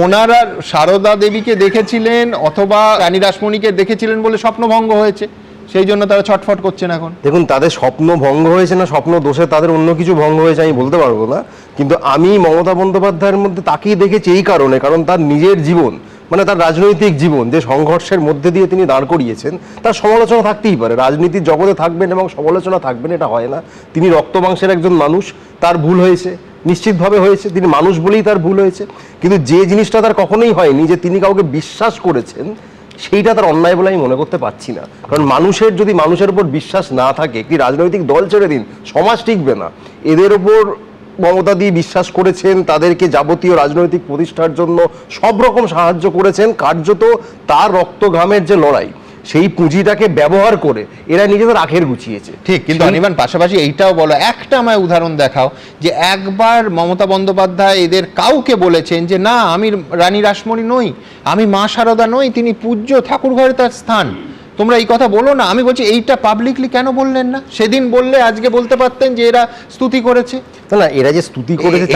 ওনারা সারদা দেবীকে দেখেছিলেন অথবা রানী রাসমণিকে দেখেছিলেন বলে স্বপ্নভঙ্গ হয়েছে, সেই জন্য তারা ছটফট করছেন এখন। দেখুন, তাদের স্বপ্ন ভঙ্গ হয়েছে না স্বপ্ন দোষে তাদের অন্য কিছু ভঙ্গ হয়েছে আমি বলতে পারবো না, কিন্তু আমি মমতা বন্দ্যোপাধ্যায়ের মধ্যে তাকেই দেখেছি এই কারণে, কারণ তার নিজের জীবন, মানে তার রাজনৈতিক জীবন যে সংঘর্ষের মধ্যে দিয়ে তিনি দাঁড় করিয়েছেন, তার সমালোচনা থাকতেই পারে, রাজনীতির জগতে থাকবেন এবং সমালোচনা থাকবেন, এটা হয় না। তিনি রক্ত মাংসের একজন মানুষ, তার ভুল হয়েছে, নিশ্চিতভাবে হয়েছে, তিনি মানুষ বলেই তার ভুল হয়েছে। কিন্তু যে জিনিসটা তার কখনোই হয়নি, যে তিনি কাউকে বিশ্বাস করেছেন, সেইটা তার অন্যায় বলে আমি মনে করতে পারছি না। কারণ মানুষের যদি মানুষের উপর বিশ্বাস না থাকে, একটি রাজনৈতিক দল ছেড়ে দিন, সমাজ টিকবে না। এদের ওপর মমতা দিয়ে বিশ্বাস করেছেন, তাদেরকে যাবতীয় রাজনৈতিক প্রতিষ্ঠার জন্য সব রকম সাহায্য করেছেন, কার্যত তার রক্ত ঘামের যে লড়াই, সেই পুঁজিটাকে ব্যবহার করে এরা নিজেদের আখের গুছিয়েছে। ঠিক, কিন্তু অনির্বাণ, পাশাপাশি এইটাও বলো, একটা আমায় উদাহরণ দেখাও যে একবার মমতা বন্দ্যোপাধ্যায় এদের কাউকে বলেছেন যে না, আমি রানী রাসমণি নই, আমি মা শারদা নই, তিনি পূজ্য, ঠাকুর ঘরে তার স্থান, তোমরা এই কথা বলো না। আমি বলছি এইটা পাবলিকলি কেন বললেন না? সেদিন বললে আজকে বলতে পারতেন যে এরা স্তুতি করেছে। না, এরা যে স্তুতি করেছে,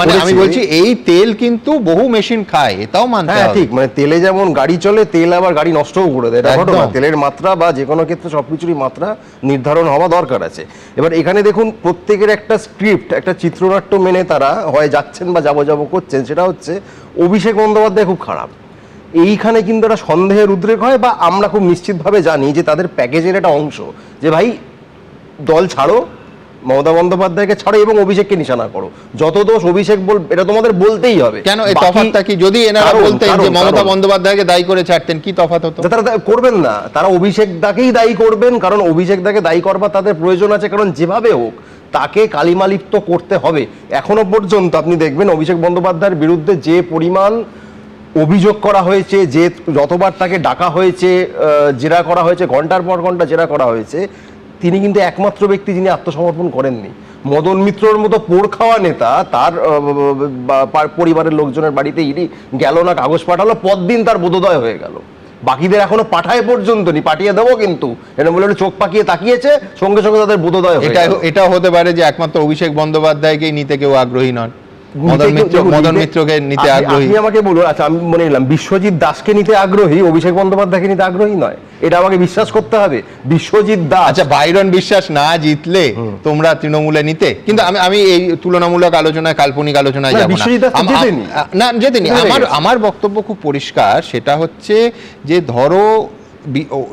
মানে আমি বলছি এই তেল কিন্তু বহু মেশিন খায়, এটাও মানতে হবে। ঠিক, মানে তেলে যেমন গাড়ি চলে, তেল আবার গাড়ি নষ্টও করে দেয়, এটা ঘটনা। তেলের মাত্রা বা যে কোনো ক্ষেত্রে সবকিছুরই মাত্রা নির্ধারণ হওয়া দরকার আছে। এবার এখানে দেখুন, প্রত্যেকের একটা স্ক্রিপ্ট, একটা চিত্রনাট্য মেনে তারা হয় যাচ্ছেন বা যাবো করছেন। সেটা হচ্ছে অভিষেক বন্দ্যোপাধ্যায় খুব খারাপ, এইখানে কিন্তু একটা সন্দেহের উদ্রেক হয়, বা আমরা খুব নিশ্চিতভাবে জানি যে তাদের প্যাকেজের একটা অংশ, যে ভাই দল ছাড়ো, মমতা বন্দ্যোপাধ্যায়কে ছাড়ো এবং অভিষেককে নিশানা করো, যত দোষ অভিষেক বল, এটা তোমাদের বলতেই হবে। কেন এই তফাৎটা কি? যদি এনারা বলতেন যে মমতা বন্দ্যোপাধ্যায়কে দায়ী করে ছাড়তেন, কি তফাৎ হতো? তারা করবেন না, তারা অভিষেক দাকেই দায়ী করবেন, কারণ অভিষেক দাকে দায়ী করবার তাদের প্রয়োজন আছে, কারণ যেভাবে হোক তাকে কালিমালিপ্ত করতে হবে। এখনো পর্যন্ত আপনি দেখবেন অভিষেক বন্দ্যোপাধ্যায়ের বিরুদ্ধে যে পরিমাণ অভিযোগ করা হয়েছে, যে যতবার তাকে ডাকা হয়েছে, জেরা করা হয়েছে, ঘন্টার পর ঘন্টা জেরা করা হয়েছে, তিনি কিন্তু একমাত্র ব্যক্তি যিনি আত্মসমর্পণ করেননি। মদন মিত্রর মতো পোড় খাওয়া নেতা তার পরিবারের লোকজনের বাড়িতে ইডি গেল না, কাগজ পাঠালো, পরদিন তার বোধোদয় হয়ে গেল। বাকিদের এখনো পাঠায় পর্যন্ত নি, পাঠিয়ে দেবো কিন্তু এটা বলে চোখ পাকিয়ে তাকিয়েছে, সঙ্গে সঙ্গে তাদের বোধোদয় হয়ে গেল। এটাও হতে পারে যে একমাত্র অভিষেক বন্দ্যোপাধ্যায়কেই নিতে কেউ আগ্রহী নন, মদন মিত্রকে নিতে আগ্রহী। আপনি আমাকে বলুন, আচ্ছা আমি মনে নিলাম বিশ্বজিৎ দাসকে নিতে আগ্রহী, অভিষেক বন্দ্যোপাধ্যায়কে নিতে আগ্রহী নয়, এটা আমাকে বিশ্বাস করতে হবে। বিশ্বজিৎ দাস, আচ্ছা বাইরন বিশ্বাস না জিতলে তোমরা তৃণমূলে নিতে, কিন্তু আমি এই তুলনামূলক আলোচনায়, কাল্পনিক আলোচনায় যাব না। বিশ্বজিৎ দাস জেতেনি, না জেতেনি। আমার বক্তব্য খুব পরিষ্কার, সেটা হচ্ছে যে ধরো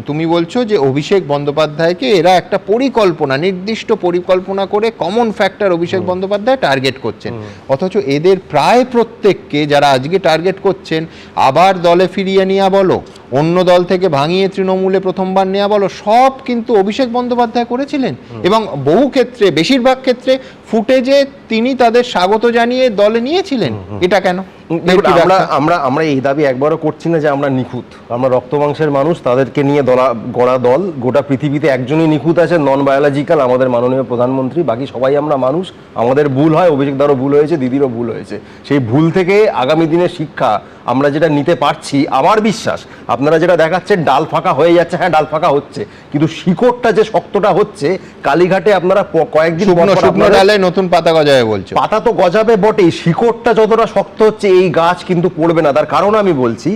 তুমি বলছো যে অভিষেক বন্দ্যোপাধ্যায়কে এরা একটা পরিকল্পনা, নির্দিষ্ট পরিকল্পনা করে common factor Abhishek Bandyopadhyay target করছেন, অথচ এদের প্রায় প্রত্যেককে যারা আজকে টার্গেট করছেন আবার দলে ফিরিয়ে নেওয়া বলো, অন্য দল থেকে ভাঙিয়ে তৃণমূলে প্রথমবার নেওয়া বলো, সব কিন্তু অভিষেক বন্দ্যোপাধ্যায় করেছিলেন। এবং বহু ক্ষেত্রে, বেশিরভাগ ক্ষেত্রে ফুটেজে তিনি তাদের স্বাগত জানিয়ে দলে নিয়েছিলেন। এটা কেন? আমরা এই দাবি একবারও করছি না যে আমরা নিখুঁত, আমরা রক্ত মাংসের মানুষ, তাদেরকে নিয়ে গড়া দল। গোটা পৃথিবীতে একজনই নিখুঁত আছে, নন বায়োলজিক্যাল, আমাদের মাননীয় প্রধানমন্ত্রী। বাকি সবাই আমরা মানুষ, আমাদের ভুল হয়, অভিষেকদারও ভুল হয়েছে, দিদিরও ভুল হয়েছে। সেই ভুল থেকে আগামী দিনের শিক্ষা আমরা যেটা নিতে পারছি, আমার বিশ্বাস আপনারা যেটা দেখাচ্ছেন ডাল ফাঁকা হয়ে যাচ্ছে, হ্যাঁ ডাল ফাঁকা হচ্ছে, কিন্তু শিকড়টা যে শক্তটা হচ্ছে, কালীঘাটে আপনারা কয়েকদিন শুকনো ডালে নতুন পাতা গজাবে বলছো। পাতা তো গজাবে বটেই, শিকড়টা যতটা শক্ত হচ্ছে এই গাছ কিন্তু পড়বে না। তার কারণ আমি বলছি,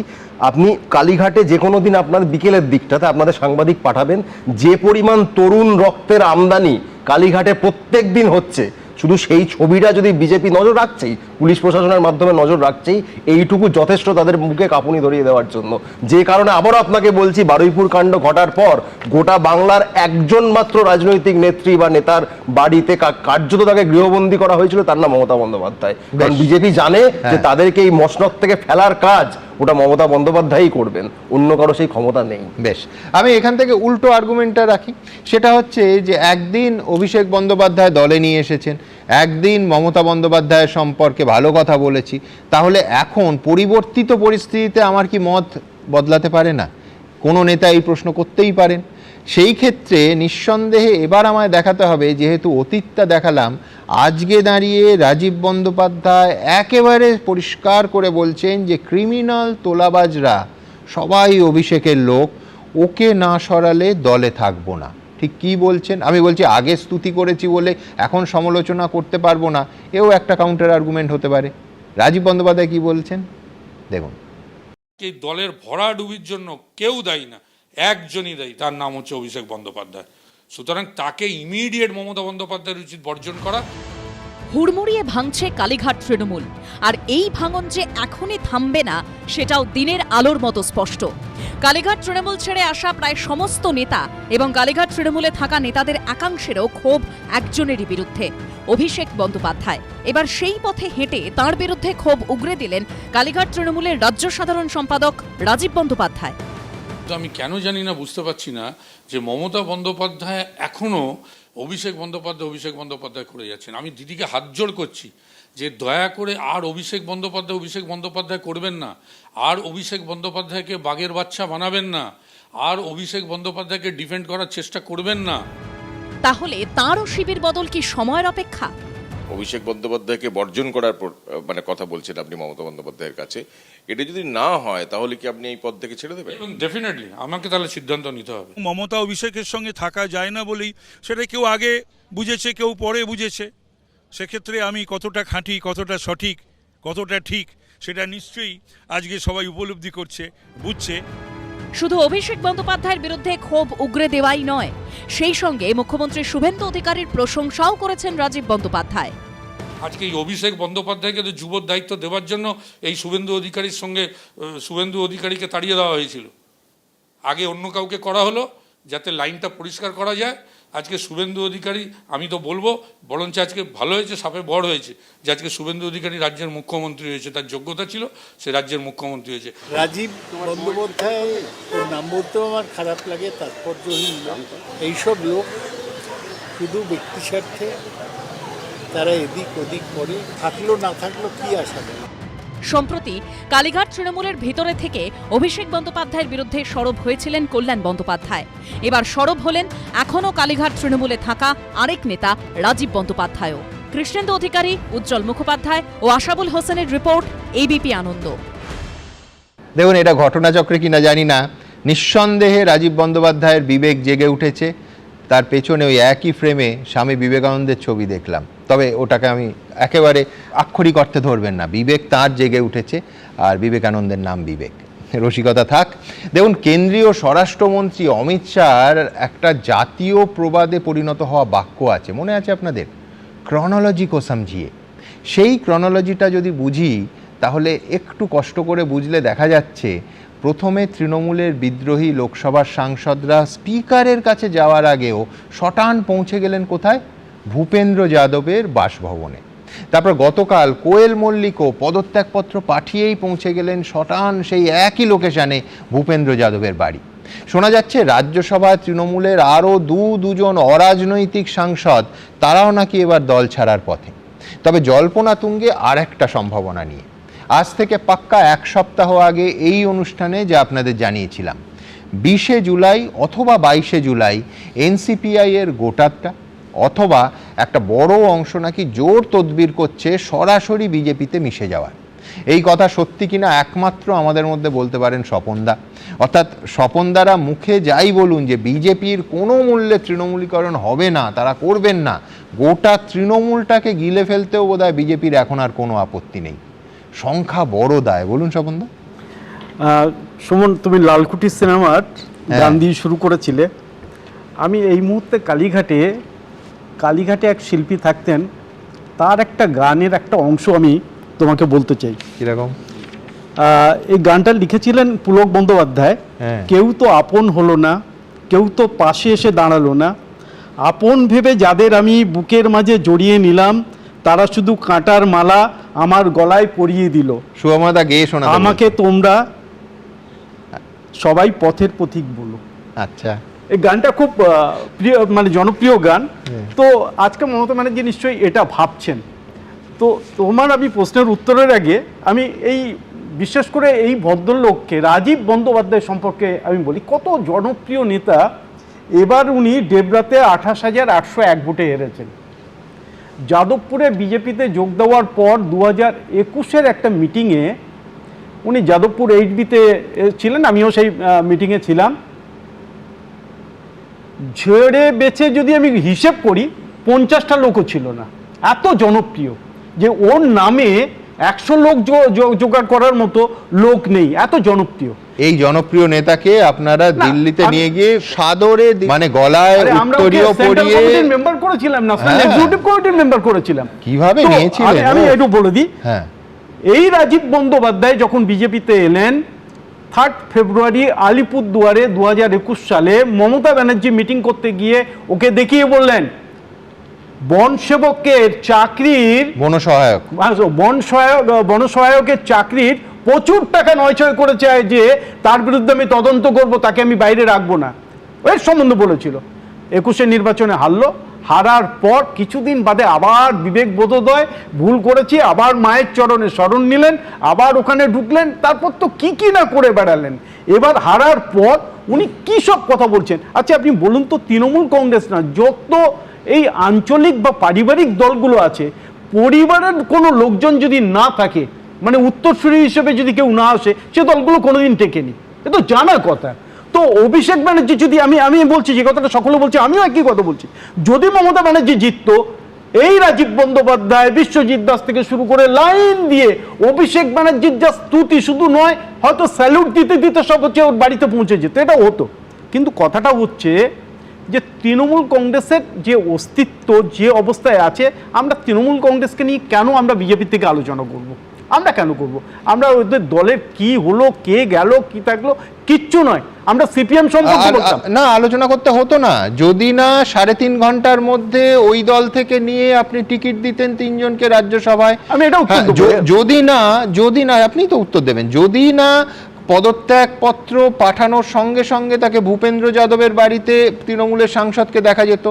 আপনি কালীঘাটে যে কোনো দিন আপনার বিকেলের দিকটাতে আপনাদের সাংবাদিক পাঠাবেন, যে পরিমাণ তরুণ রক্তের আমদানি কালীঘাটে প্রত্যেক দিন হচ্ছে, শুধু সেই ছবিটা যদি বিজেপি নজর রাখছেই, পুলিশ প্রশাসনের মাধ্যমে নজর রাখছেই, এইটুকু যথেষ্ট তাদের মুখে কাঁপুনি ধরিয়ে দেওয়ার জন্য। যে কারণে আবারও আপনাকে বলছি, বারুইপুর কাণ্ড ঘটার পর গোটা বাংলার একজন মাত্র রাজনৈতিক নেত্রী বা নেতার বাড়িতে কার্যত তাকে গৃহবন্দী করা হয়েছিল, তার নাম মমতা বন্দ্যোপাধ্যায়। কারণ বিজেপি জানে যে তাদেরকে এই মসনদ থেকে ফেলার কাজ ওটা মমতা বন্দ্যোপাধ্যায়ই করবেন, অন্য কারো সেই ক্ষমতা নেই। বেশ, আমি এখান থেকে উল্টো আর্গুমেন্টটা রাখি, সেটা হচ্ছে যে একদিন অভিষেক বন্দ্যোপাধ্যায় দলে নিয়ে এসেছেন, একদিন মমতা বন্দ্যোপাধ্যায়ের সম্পর্কে ভালো কথা বলেছি, তাহলে এখন পরিবর্তিত পরিস্থিতিতে আমার কি মত বদলাতে পারে না? কোনো নেতা এই প্রশ্ন করতেই পারেন। সেই ক্ষেত্রে নিঃসন্দেহে এবার আমায় দেখাতে হবে, যেহেতু অতীতটা দেখালাম, আজকে দাঁড়িয়ে রাজীব বন্দ্যোপাধ্যায় একেবারে পরিষ্কার করে বলছেন যে ক্রিমিনাল তোলাবাজরা সবাই অভিষেকের লোক, ওকে না সরালে দলে থাকবো না। ঠিক কি বলছেন? আমি বলছি আগে স্তুতি করেছি বলে এখন সমালোচনা করতে পারবো না, এও একটা কাউন্টার আর্গুমেন্ট হতে পারে। রাজীব বন্দ্যোপাধ্যায় কি বলছেন দেখুন। এই দলের ভরাডুবির জন্য কেউ দায়ী না, একজনই দায়ী, তার নাম হচ্ছে অভিষেক বন্দ্যোপাধ্যায়। সুতরাং তাকে ইমিডিয়েট মমতা বন্দ্যোপাধ্যায়ের উচিত বর্জন করা। হুড়মুড়িয়ে ভাঙছে কালীঘাট তৃণমূল, আর এই ভাঙন যে এখনই থামবে না সেটাও দিনের আলোর মতো স্পষ্ট। কালীঘাট তৃণমূল ছেড়ে আসা প্রায় সমস্ত নেতা এবং কালীঘাট তৃণমূলে থাকা নেতাদের একাংশেরও ক্ষোভ একজনেরই বিরুদ্ধে, অভিষেক বন্দ্যোপাধ্যায়। এবার সেই পথে হেঁটে তার বিরুদ্ধে ক্ষোভ উগরে দিলেন কালীঘাট তৃণমূলের রাজ্য সাধারণ সম্পাদক রাজীব বন্দ্যোপাধ্যায়। আমি কেন জানি না, বুঝতে পারছি না যে মমতা বন্দ্যোপাধ্যায় এখনো অভিষেক বন্দ্যোপাধ্যায় করে যাচ্ছেন। আমি দিদিকে হাত জোড় করছি যে দয়া করে আর অভিষেক বন্দ্যোপাধ্যায় করবেন না, আর অভিষেক বন্দ্যোপাধ্যায়কে বাঘের বাচ্চা বানাবেন না, আর অভিষেক বন্দ্যোপাধ্যায়কে ডিফেন্ড করার চেষ্টা করবেন না। তাহলে তাঁরও শিবির বদল কি সময়ের অপেক্ষা? অভিষেক বন্দ্যোপাধ্যায়কে বর্জন করার মানে কথা বলছেন আপনি মমতা বন্দ্যোপাধ্যায়ের কাছে, এটা যদি না হয় তাহলে কি আপনি এই পদ থেকে ছেড়ে দেবেন? ডেফিনেটলি আমাকে তাহলে সিদ্ধান্ত নিতে হবে। মমতা অভিষেকের সঙ্গে থাকা যায় না বলেই সেটা কেউ আগে বুঝেছে, কেউ পরে বুঝেছে। সেক্ষেত্রে আমি কতটা খাঁটি, কতটা সঠিক, কতটা ঠিক, সেটা নিশ্চয়ই আজকে সবাই উপলব্ধি করছে, বুঝছে। শুধু অভিষেক বন্দ্যোপাধ্যায়ের বিরুদ্ধে ক্ষোভ উগরে দেওয়াই নয়, সেই সঙ্গে মুখ্যমন্ত্রী শুভেন্দু অধিকারীর প্রশংসাও করেছেন রাজীব বন্দ্যোপাধ্যায়। আজকে এই অভিষেক বন্দ্যোপাধ্যায়কে তো যুবর দায়িত্ব দেওয়ার জন্য এই শুভেন্দু অধিকারীকে তাড়িয়ে দেওয়া হয়েছিল। আগে অন্য কাউকে করা হলো যাতে লাইনটা পরিষ্কার করা যায়। আজকে শুভেন্দু অধিকারী, আমি তো বলবো বরঞ্চ আজকে ভালো হয়েছে, সাপে বড় হয়েছে যে আজকে শুভেন্দু অধিকারী রাজ্যের মুখ্যমন্ত্রী হয়েছে, তার যোগ্যতা ছিল, সে রাজ্যের মুখ্যমন্ত্রী হয়েছে। রাজীব বন্দ্যোপাধ্যায় নাম বলতেও আমার খারাপ লাগে, তাৎপর্যহীন লোক। এইসব লোক শুধু ব্যক্তি স্বার্থে তারা এদিক ওদিক করে, থাকলো না থাকলো কি আশা করে। সম্প্রতি কালীঘাট তৃণমূলের ভিতরে থেকে অভিষেক বন্দ্যোপাধ্যায়ের বিরুদ্ধে সরব হয়েছিলেন কল্যাণ বন্দ্যোপাধ্যায়। এবার সরব হলেন এখনও কালীঘাট তৃণমূলে থাকা আরেক নেতা রাজীব বন্দ্যোপাধ্যায়ও। কৃষ্ণেন্দু অধিকারী, উজ্জ্বল মুখোপাধ্যায় ও আশাবুল হোসেনের রিপোর্ট, এবিপি আনন্দ। দেখুন, এটা ঘটনাচক্রে কিনা জানি না, নিঃসন্দেহে রাজীব বন্দ্যোপাধ্যায়ের বিবেক জেগে উঠেছে, তার পেছনে ওই একই ফ্রেমে স্বামী বিবেকানন্দের ছবি দেখলাম। তবে ওটাকে আমি একেবারে আক্ষরিক অর্থে ধরবেন না, বিবেক তার জেগে উঠেছে, আর বিবেকানন্দের নাম বিবেক। রসিকতা থাক। দেখুন, কেন্দ্রীয় স্বরাষ্ট্রমন্ত্রী অমিত শাহর একটা জাতীয় প্রবাদে পরিণত হওয়া বাক্য আছে, মনে আছে আপনাদের? ক্রনোলজি কো সমঝিয়ে। সেই ক্রনোলজিটা যদি বুঝি তাহলে একটু কষ্ট করে বুঝলে দেখা যাচ্ছে প্রথমে তৃণমূলের বিদ্রোহী লোকসভার সাংসদরা স্পিকারের কাছে যাওয়ার আগেও শটান পৌঁছে গেলেন কোথায়? ভূপেন্দ্র যাদবের বাসভবনে। তারপর গতকাল কোয়েল মল্লিকও পদত্যাগপত্র পাঠিয়েই পৌঁছে গেলেন শটান সেই একই লোকেশানে ভূপেন্দ্র যাদবের বাড়ি। শোনা যাচ্ছে রাজ্যসভায় তৃণমূলের আরও দুজন অরাজনৈতিক সাংসদ, তারাও নাকি এবার দল ছাড়ার পথে। তবে জল্পনা তুঙ্গে আর একটা সম্ভাবনা নিয়ে। আজ থেকে পাক্কা এক সপ্তাহ আগে এই অনুষ্ঠানে যা আপনাদের জানিয়েছিলাম, 20শে জুলাই অথবা 22শে জুলাই এনসিপিআই এর গোটাটা অথবা একটা বড় অংশ নাকি জোর তদবির করছে সরাসরি বিজেপিতে মিশে যাওয়ার। এই কথা সত্যি কিনা একমাত্র আমাদের মধ্যে বলতে পারেন স্বপনদা। অর্থাৎ স্বপনদারা মুখে যাই বলুন যে বিজেপির কোনো মূল্যে তৃণমূলীকরণ হবে না, তারা করবেন না, গোটা তৃণমূলটাকে গিলে ফেলতেও বোধহয় বিজেপির এখন আর কোনো আপত্তি নেই। সংখ্যা বড় দায়, বলুন স্বপনদা। সুমন, তুমি লালকুটি সিনেমার গান দিয়ে শুরু করেছিলে। আমি এই মুহূর্তে কালীঘাটে এক শিল্পী থাকতেন, তার একটা গানের একটা অংশ আমি তোমাকে বলতে চাই। কিরকম? এই গানটা লিখেছিলেন পুলক বন্দ্যোপাধ্যায়। কেউ তো আপন হলো না, কেউ তো পাশে এসে দাঁড়ালো না, আপন ভেবে যাদের আমি বুকের মাঝে জড়িয়ে নিলাম, তারা শুধু কাঁটার মালা আমার গলায় পরিয়ে দিল। সুমনদা গেয়ে শোনা। আমাকে তোমরা সবাই পথের পথিক বলো। আচ্ছা, এই গানটা খুব প্রিয়, মানে জনপ্রিয় গান। তো আজকে মমতা ব্যানার্জি নিশ্চয়ই এটা ভাবছেন। তো তোমার আমি প্রশ্নের উত্তরের আগে আমি এই বিশেষ করে এই ভদ্রলোককে, রাজীব বন্দ্যোপাধ্যায় সম্পর্কে আমি বলি, কত জনপ্রিয় নেতা। এবার উনি ডেবরাতে 28,801 ভোটে হেরেছেন। যাদবপুরে বিজেপিতে যোগ দেওয়ার পর 2021-এর একটা মিটিংয়ে উনি যাদবপুর 8বিতে ছিলেন, আমিও সেই মিটিংয়ে ছিলাম। ঝেড়ে বেছে যদি আমি হিসেব করি 50টা লোকও ছিল না, এত জনপ্রিয় যে ওর নামে 100 লোক জোগাড় করার মতো লোক নেই, এত জনপ্রিয়। এই জনপ্রিয় নেতাকে আপনারা দিল্লিতে নিয়ে গিয়ে সাদরে, মানে গলায় উত্তরীয় পরিয়ে মেম্বার করেছিলাম, ন্যাশনাল এক্সিকিউটিভ কমিটির মেম্বার করেছিলাম। কিভাবে নিয়েছিলেন আমি একটু বলে দিই। হ্যাঁ, এই রাজীব বন্দ্যোপাধ্যায় যখন বিজেপিতে এলেন 3 ফেব্রুয়ারি আলিপুরদুয়ারে 2021 সালে মমতা ব্যানার্জি মিটিং করতে গিয়ে ওকে দেখিয়ে বললেন বন সেবকের চাকরির বনসহায়কের চাকরির প্রচুর টাকা নয়ছয় করেছে, যে তার বিরুদ্ধে আমি তদন্ত করব, তাকে আমি বাইরে রাখবো না, এর সম্বন্ধে বলেছিল। 21-এর নির্বাচনে হারলো। হারার পর কিছুদিন বাদে আবার বিবেক বোধোদয়, ভুল করেছি, আবার মায়ের চরণে শরণ নিলেন, আবার ওখানে ঢুকলেন, তারপর তো কি না করে বেড়ালেন। এবার হারার পর উনি কি সব কথা বলছেন। আচ্ছা, আপনি বলুন তো, তৃণমূল কংগ্রেস না, যত এই আঞ্চলিক বা পারিবারিক দলগুলো আছে, পরিবারের কোনো লোকজন যদি না থাকে, মানে উত্তরসূরি হিসেবে যদি কেউ না আসে, সে দলগুলো কোনোদিন টেকেনি, এ তো জানা কথা। তো অভিষেক ব্যানার্জি যদি, আমি বলছি যে কথাটা সকলে বলছি, আমিও একই কথা বলছি, যদি মমতা ব্যানার্জি জিততো, এই রাজীব বন্দ্যোপাধ্যায়, বিশ্বজিৎ দাস থেকে শুরু করে লাইন দিয়ে অভিষেক ব্যানার্জির যা স্তুতি, শুধু নয়, হয়তো স্যালুট দিতে দিতে সব হচ্ছে ওর বাড়িতে পৌঁছে যেত, এটা হতো। কিন্তু কথাটা হচ্ছে যে তৃণমূল কংগ্রেসের যে অস্তিত্ব যে অবস্থায় আছে, আমরা তৃণমূল কংগ্রেসকে নিয়ে কেন আমরা বিজেপি থেকে আলোচনা করব? আমরা কেন করব? আমরা ওদের দলের কি হলো, কে গেল, কি থাকলো, কিচ্ছু নয়। আমরা সিপিএম সম্পর্কে বলতাম না, আলোচনা করতে হতো না যদি না 3.5 ঘন্টার মধ্যে ওই দল থেকে নিয়ে আপনি টিকিট দিতেন 3 জনকে রাজ্যসভায়। আমি এটা উত্তর দেব। যদি না আপনি তো উত্তর দেবেন, যদি না পদত্যাগপত্র পাঠানোর সঙ্গে সঙ্গে তাকে ভূপেন্দ্র যাদবের বাড়িতে তৃণমূলের সাংসদকে দেখা যেত,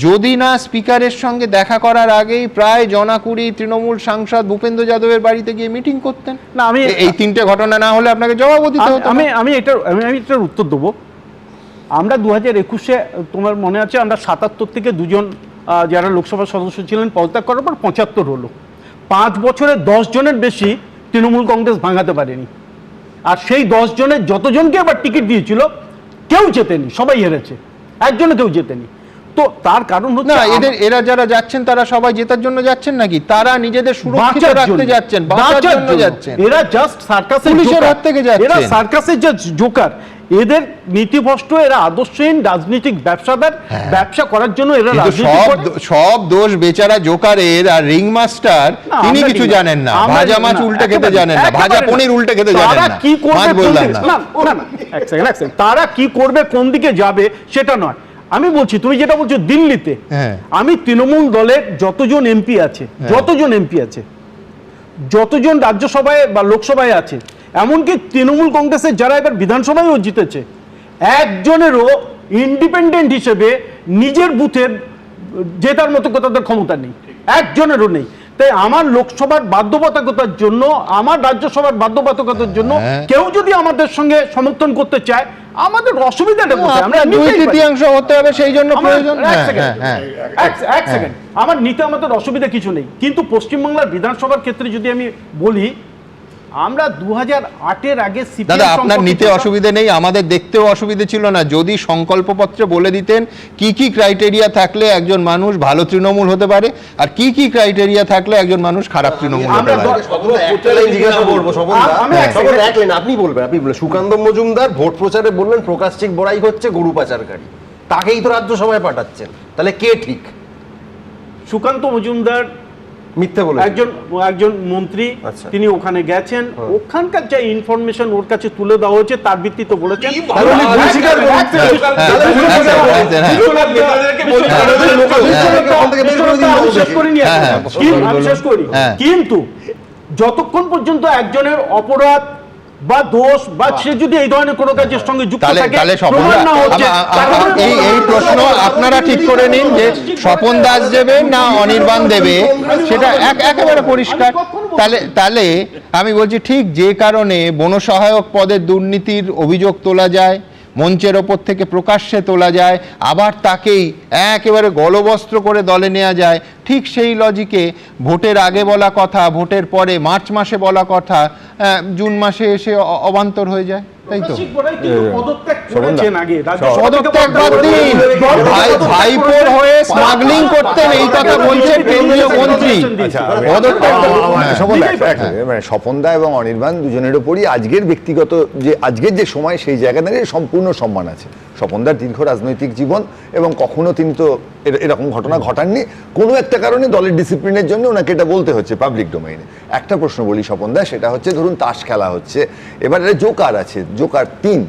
যদি না স্পিকারের সঙ্গে দেখা করার আগেই প্রায় 20 তৃণমূল সাংসদ ভূপেন্দ্র যাদবের বাড়িতে গিয়ে মিটিং করতেন না, আমি এই 3টে ঘটনা না হলে আপনাকে জবাবও দিতে হতো। আমি এটার উত্তর দেবো। আমরা 2021-এ, তোমার মনে আছে, আমরা 77 থেকে 2 যারা লোকসভা সদস্য ছিলেন পদত্যাগ করার পর 75 হলো। 5 বছরে 10 জনের বেশি তৃণমূল কংগ্রেস ভাঙাতে পারেনি। আর সেই 10 জনের যতজনকে আবার টিকিট দিয়েছিল কেউ জেতেনি, সবাই হেরেছে, একজনও কেউ জেতেনি। তো তার কারণ হচ্ছে না, এরা যারা যাচ্ছেন তারা সবাই জেতার জন্য যাচ্ছেন নাকি? তারা নিজেদের সুরক্ষিত রাখতে যাচ্ছেন, বাঁচার জন্য যাচ্ছেন। এরা জাস্ট সার্কাসের পুলিশের হাত থেকে যাচ্ছেন। এরা সার্কাসের যে জোকার, এদের নীতিভ্রষ্ট, এরা আদর্শহীন রাজনৈতিক ব্যবসাদার, ব্যবসা করার জন্য এরা রাজনীতি করে। সব দোষ বেচারা জোকারের, আর রিং মাস্টার তিনি কিছু জানেন না, ভাজা মাছ উল্টে খেতে জানেন না, ভাজা পনির উল্টে খেতে জানেন না, কি করবে বললাম না। এক সেকেন্ড, তারা কি করবে, কোন দিকে যাবে সেটা নয়, আমি বলছি তুমি যেটা বলছো দিল্লিতে, আমি তৃণমূল দলের যতজন এমপি আছে, যতজন রাজ্যসভায় বা লোকসভায় আছে, এমনকি তৃণমূল কংগ্রেসের যারা এবার বিধানসভায়ও জিতেছে, একজনেরও ইন্ডিপেন্ডেন্ট হিসেবে নিজের বুথের জেতার মতো তাদের ক্ষমতা নেই, একজনেরও নেই। তাই আমার লোকসভার বাধ্যবাধকতার জন্য, আমার রাজ্যসভার বাধ্যবাধকতার জন্য কেউ যদি আমাদের সঙ্গে সমর্থন করতে চায়, আমাদের অসুবিধাটা কোথায়? আমরা 2/3 হতে হবে, সেই জন্য প্রয়োজন। এক সেকেন্ড, আমার নিতে আমাদের অসুবিধা কিছু নেই, কিন্তু পশ্চিমবাংলার বিধানসভার ক্ষেত্রে যদি আমি বলি, আমরা 2008-এর আগে দাদা আপনার নিতে অসুবিধা নেই, আমাদের দেখতেও অসুবিধা ছিল না যদি সংকল্পপত্রে বলে দিতেন কি কি ক্রাইটেরিয়া থাকলে একজন মানুষ ভালো তৃণমূল হতে পারে, আর কি কি ক্রাইটেরিয়া থাকলে একজন মানুষ খারাপ তৃণমূল হতে পারে। আপনি বলবেন সুকান্ত মজুমদার ভোট প্রচারে বললেন প্রকাশ চিক বড়াই হচ্ছে গরু পাচারকারী, তাকেই তো রাজ্যসভায় পাঠাচ্ছেন, তাহলে কে ঠিক? সুকান্ত মজুমদার মিথ্যে বলে একজন মন্ত্রী, তিনি ওখানে গেছেন, ওখানকার যে ইনফরমেশন ওর কাছে তুলে দেওয়া হয়েছে তার ভিত্তিতে বলেছেন। কিন্তু যতক্ষণ পর্যন্ত একজনের অপরাধ বা দোষ বা সে যদি এই ধরনের কোনো কাজের সঙ্গে যুক্ত থাকে, এই প্রশ্ন আপনারা ঠিক করে নিন যে স্বপন দাস দেবে না অনির্বাণ দেবে, সেটা একেবারে পরিষ্কার। তাহলে আমি বলছি ঠিক যে কারণে বনসহায়ক পদের দুর্নীতির অভিযোগ তোলা যায়, মঞ্চের ওপর থেকে প্রকাশ্যে তোলা যায়, আবার তাকেই একেবারে গলবস্ত্র করে দলে নেওয়া যায়, ঠিক সেই লজিকে ভোটের আগে বলা কথা, ভোটের পরে মার্চ মাসে বলা কথা জুন মাসে এসে অবান্তর হয়ে যায়, তাই তো? ভাইপোর হয়ে স্মাগলিং করতেন এই কথা বলছেন কেন্দ্রীয় মন্ত্রী। স্বপনদা এবং অনির্বাণ দুজনের উপরই আজকের ব্যক্তিগত যে আজকের যে সময়, সেই জায়গা থেকে সম্পূর্ণ সম্মান আছে। স্বপনদার দীর্ঘ রাজনৈতিক জীবন, এবং কখনো তিনি তো এরকম ঘটনা ঘটাননি, কোনো একটা কারণে দলের ডিসিপ্লিনের জন্য ওনাকে এটা বলতে হচ্ছে পাবলিক ডোমেইনে। একটা প্রশ্ন বলি স্বপনদা, সেটা হচ্ছে ধরুন তাস খেলা হচ্ছে, এবার জোকার আছে, জোকার 3,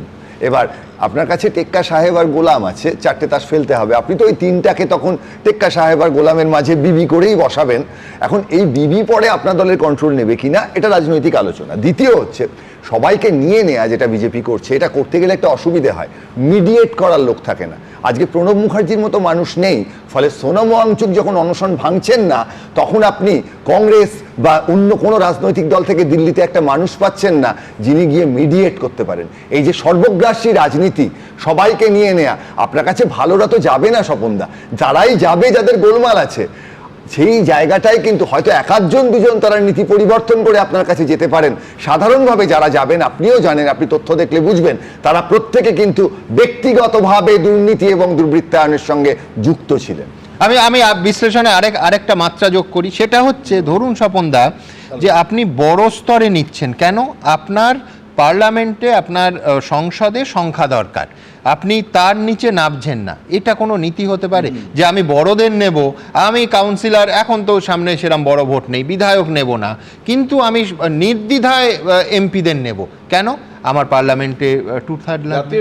এবার আপনার কাছে টেক্কা সাহেব আর গোলাম আছে, 4টে তাস ফেলতে হবে, আপনি তো ওই 3টাকে তখন টেক্কা সাহেব আর গোলামের মাঝে বিবি করেই বসাবেন। এখন এই বিবি পরে আপনার দলের কন্ট্রোল নেবে কিনা, এটা রাজনৈতিক আলোচনা। দ্বিতীয় হচ্ছে সবাইকে নিয়ে নেয়া, যেটা বিজেপি করছে, এটা করতে গেলে একটা অসুবিধে হয়, মিডিয়েট করার লোক থাকে না। আজকে প্রণব মুখার্জির মতো মানুষ নেই, ফলে সোনাম ওয়াংচুক যখন অনশন ভাঙছেন না, তখন আপনি কংগ্রেস বা অন্য কোনো রাজনৈতিক দল থেকে দিল্লিতে একটা মানুষ পাচ্ছেন না যিনি গিয়ে মিডিয়েট করতে পারেন। এই যে সর্বগ্রাসী রাজনীতি, সবাইকে নিয়ে নেয়া, আপনার কাছে ভালোরা তো যাবে না স্বপনদা, যারাই যাবে, যাদের গোলমাল আছে, সেই জায়গাটাই কিন্তু হয়তো 1-2 জন তারা নীতি পরিবর্তন করে আপনার কাছে যেতে পারেন। সাধারণভাবে যারা যাবেন, আপনিও জানেন, আপনি তথ্য দেখলে বুঝবেন, তারা প্রত্যেকে কিন্তু ব্যক্তিগতভাবে দুর্নীতি এবং দুর্বৃত্তায়নের সঙ্গে যুক্ত ছিলেন। আমি বিশ্লেষণে আরেকটা মাত্রা যোগ করি, সেটা হচ্ছে ধরুন স্বপনদা যে আপনি বড় স্তরে নিচ্ছেন কেন, আপনার পার্লামেন্টে, আপনার সংসদে সংখ্যা দরকার, আপনি তার নিচে নামছেন না, এটা কোনো নীতি হতে পারে? যে আমি বড়দের নেব, আমি কাউন্সিলর, এখন তো সামনে সেরকম বড় ভোট নেই, বিধায়ক নেব না, কিন্তু আমি নির্দ্বিধায় এমপিদের নেব, কেন? আমার পার্লামেন্টে 2/3 লাগবে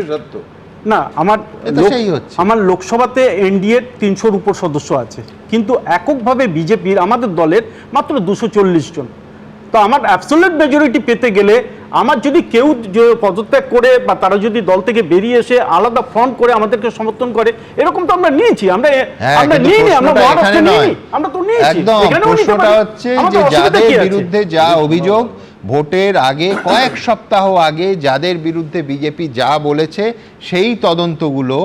না। আমার লোকসভাতে এনডিএ 300-র উপর সদস্য আছে, কিন্তু এককভাবে বিজেপির আমাদের দলের মাত্র 240 জন। তো আমার অ্যাবসলিউট মেজরিটি পেতে গেলে আমার যদি কেউ পদত্যাগ করে বা তারা যদি দল থেকে বেরিয়ে এসে আলাদা ফ্রন্ট করে আমাদেরকে সমর্থন করে, এরকম তো আমরা নিয়েছি, আমরা নিইনি, আমরা মহারাষ্ট্রে নিইনি, আমরা তো নিয়েছি। প্রশ্নটা হচ্ছে যে যাদের বিরুদ্ধে যা অভিযোগ, ভোটের আগে কয়েক সপ্তাহ আগে যাদের বিরুদ্ধে বিজেপি যা বলেছে, সেই তদন্তগুলো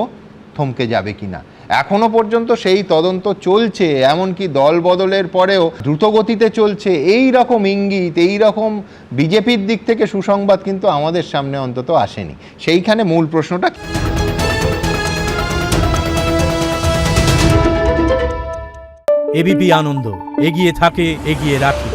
থমকে যাবে কিনা। এখনো পর্যন্ত সেই তদন্ত চলছে, এমনকি দল বদলের পরেও দ্রুতগতিতে চলছে। এই রকম ইঙ্গিত, এই রকম বিজেপির দিক থেকে সুসংবাদ কিন্তু আমাদের সামনে অন্তত আসেনি। সেইখানে মূল প্রশ্নটা। এবিপি আনন্দ, এগিয়ে থাকে, এগিয়ে রাখে।